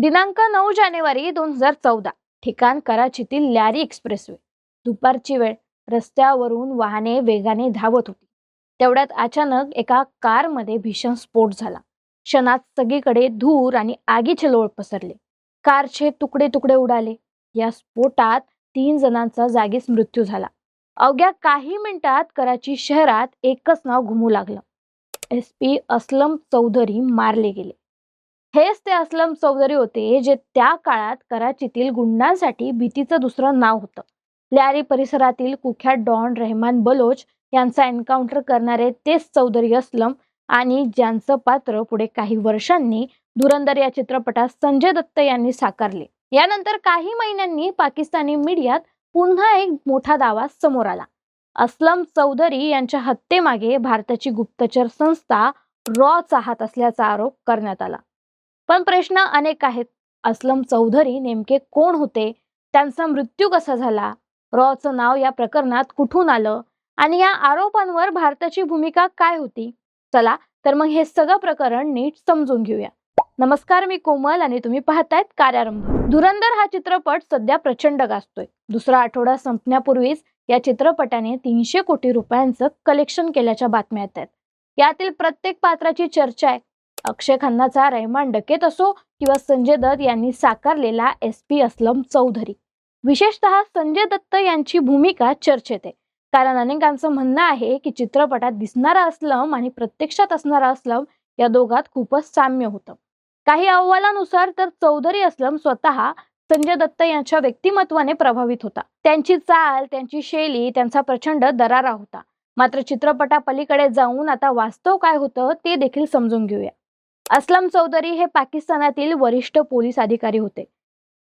दिनांक 9 जानेवारी 2014. ठिकाण कराचीतील Larry expressway. दुपारची वेळ. रस्त्यावरून वाहने वेगाने धावत होती. तेवढ्यात अचानक एका कारमध्ये भीषण स्फोट झाला. क्षणात सगळीकडे धूर आणि आगीचे लोळ पसरले. कारचे तुकडे तुकडे उडाले. या स्फोटात 3 जणांचा जागीच मृत्यू झाला. अवघ्या काही मिनिटात कराची शहरात एकच नाव घुमू लागलं. SP असलम चौधरी मारले गेले. हेच ते असलम चौधरी होते जे त्या काळात कराचीतील गुंडांसाठी भीतीचं दुसरं नाव होतं. लॅरी परिसरातील कुख्यात डॉन रहमान बलोच यांचा एन्काउंटर करणारे तेच चौधरी असलम आणि ज्यांचं पात्र पुढे काही वर्षांनी धुरंधर या चित्रपटात संजय दत्त यांनी साकारले. यानंतर काही महिन्यांनी पाकिस्तानी मीडियात पुन्हा एक मोठा दावा समोर आला. असलम चौधरी यांच्या हत्येमागे भारताची गुप्तचर संस्था रॉचा हात असल्याचा आरोप करण्यात आला. पण प्रश्न अनेक आहेत. असलम चौधरी नेमके कोण होते? त्यांचा मृत्यू कसा झाला? रॉचं नाव या प्रकरणात कुठून आलं? आणि या आरोपांवर भारताची भूमिका काय होती? चला तर मग हे सगळं प्रकरण नीट समजून घेऊया. नमस्कार, मी कोमल आणि तुम्ही पाहतायत कार्यारंभ. धुरंधर हा चित्रपट सध्या प्रचंड गाजतोय. दुसरा आठवडा संपण्यापूर्वीच या चित्रपटाने 300 कोटी रुपयांचं कलेक्शन केल्याच्या बातम्या येत आहेत. यातील प्रत्येक पात्राची चर्चा आहे. अक्षय खन्नाचा रहमान डकेत असो किंवा संजय दत्त यांनी साकारलेला SP असलम चौधरी. विशेषतः संजय दत्त यांची भूमिका चर्चेत आहे. कारण अनेकांचं म्हणणं आहे की चित्रपटात दिसणारा असलम आणि प्रत्यक्षात असणारा असलम या दोघात खूपच साम्य होतं. काही अहवालानुसार तर चौधरी असलम स्वतः संजय दत्त यांच्या व्यक्तिमत्वाने प्रभावित होता. त्यांची चाल, त्यांची शैली, त्यांचा प्रचंड दरारा होता. मात्र चित्रपटापलीकडे जाऊन आता वास्तव काय होतं ते देखील समजून घेऊया. असलम चौधरी हे पाकिस्तानातील वरिष्ठ पोलीस अधिकारी होते.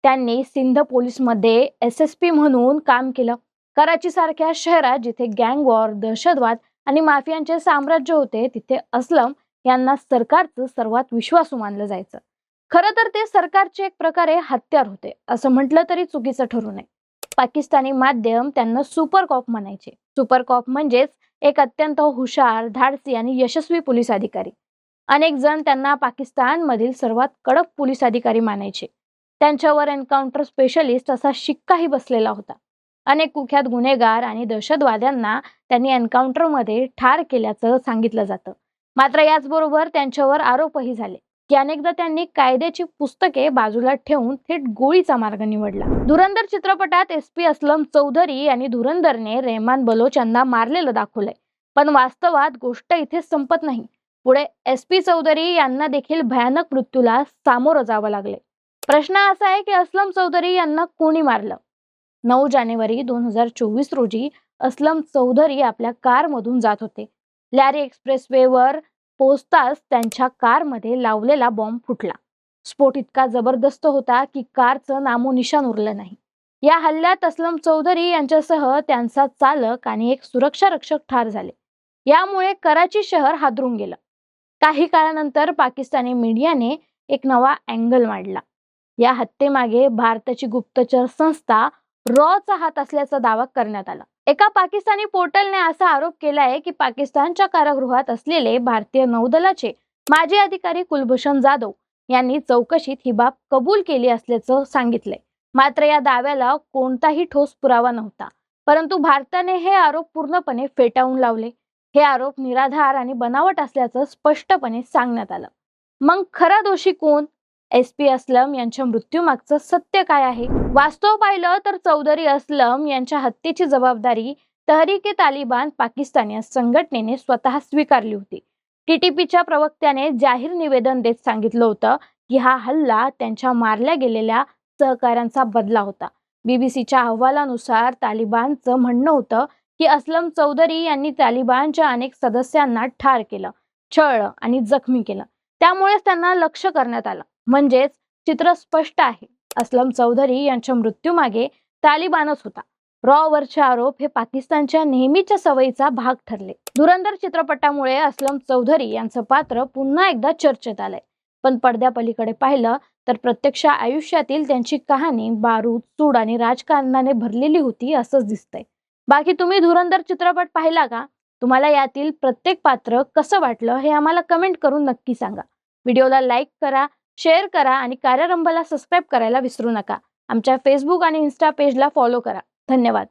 त्यांनी सिंध पोलीसमध्ये SSP म्हणून काम केलं. कराची सारख्या शहरात जिथे गँग वॉर, दहशतवाद आणि माफियांचे साम्राज्य होते, तिथे असलम यांना सरकारचं सर्वात विश्वासू मानलं जायचं. खरं तर ते सरकारचे एक प्रकारे हत्यार होते असं म्हटलं तरी चुकीचं ठरू नये. पाकिस्तानी माध्यम त्यांना सुपर कॉप म्हणायचे. सुपर कॉप म्हणजेच एक अत्यंत हुशार, धाडसी आणि यशस्वी पोलीस अधिकारी. अनेक जण त्यांना पाकिस्तानमधील सर्वात कडक पोलीस अधिकारी मानायचे. त्यांच्यावर एन्काउंटर स्पेशलिस्ट असा शिक्काही बसलेला होता. अनेक कुख्यात गुन्हेगार आणि दहशतवाद्यांना त्यांनी एन्काउंटरमध्ये ठार केल्याचं सांगितलं जातं. मात्र याचबरोबर त्यांच्यावर आरोपही झाले की अनेकदा त्यांनी कायद्याची पुस्तके बाजूला ठेवून थेट गोळीचा मार्ग निवडला. धुरंधर चित्रपटात SP असलम चौधरी आणि धुरंधरने रहमान बलोच यांना मारलेलं दाखवलंय. पण वास्तवात गोष्ट इथे संपत नाही. पुढे SP चौधरी यांना देखील भयानक मृत्यूला सामोरं जावं लागले. प्रश्न असा आहे की असलम चौधरी यांना कोणी मारलं? 9 जानेवारी 2024 रोजी असलम चौधरी आपल्या कारमधून जात होते. लॅरी एक्सप्रेसवेवर पोहोचताच त्यांच्या कारमध्ये लावलेला बॉम्ब फुटला. स्फोट इतका जबरदस्त होता की कारचं नामोनिशाण उरलं नाही. या हल्ल्यात असलम चौधरी यांच्यासह त्यांचा चालक आणि एक सुरक्षा रक्षक ठार झाले. यामुळे कराची शहर हादरून गेलं. काही काळानंतर पाकिस्तानी मीडियाने एक नवा अँगल मांडला. या हत्येमागे भारताची गुप्तचर संस्था रॉचा हात असल्याचा दावा करण्यात आला. एका पाकिस्तानी पोर्टलने असा आरोप केलाय की पाकिस्तानच्या कारागृहात असलेले भारतीय नौदलाचे माजी अधिकारी कुलभूषण जाधव यांनी चौकशीत ही बाब कबूल केली असल्याचं सांगितलंय. मात्र या दाव्याला कोणताही ठोस पुरावा नव्हता. परंतु भारताने हे आरोप पूर्णपणे फेटाळून लावले. हे आरोप निराधार आणि बनावट असल्याचं स्पष्टपणे सांगण्यात आलं. मग खरा दोषी कोण? SP असलम यांच्या मृत्यूमागचं सत्य काय आहे? वास्तव पाहिलं तर चौधरी असलम यांच्या हत्येची जबाबदारी तहरीक-ए-तालिबान पाकिस्तान या संघटनेने स्वतः स्वीकारली होती. TTPच्या प्रवक्त्याने जाहीर निवेदन देत सांगितलं होतं की हा हल्ला त्यांच्या मारल्या गेलेल्या सहकाऱ्यांचा बदला होता. BBCच्या अहवालानुसार तालिबानचं म्हणणं होतं की असलम चौधरी यांनी तालिबानच्या अनेक सदस्यांना ठार केलं, छळलं आणि जखमी केलं. त्यामुळेच त्यांना लक्ष्य करण्यात आलं. म्हणजेच चित्र स्पष्ट आहे. असलम चौधरी यांच्या मृत्यूमागे तालिबानच होता. रॉवरचे आरोप हे पाकिस्तानच्या नेहमीच्या सवयीचा भाग ठरले. धुरंधर चित्रपटामुळे असलम चौधरी यांचं पात्र पुन्हा एकदा चर्चेत आलंय. पण पडद्यापलीकडे पाहिलं तर प्रत्यक्ष आयुष्यातील त्यांची कहाणी बारूद, सूड आणि राजकारणाने भरलेली होती असंच दिसतंय. बाकी तुम्ही धुरंधर चित्रपट पाहिला का? तुम्हाला यातील प्रत्येक पात्र कसं वाटलं हे आम्हाला कमेंट करून नक्की सांगा. व्हिडिओला लाईक करा, शेअर करा आणि कार्यारंभला सबस्क्राईब करायला विसरू नका. आमच्या फेसबुक आणि इन्स्टा पेजला फॉलो करा. धन्यवाद.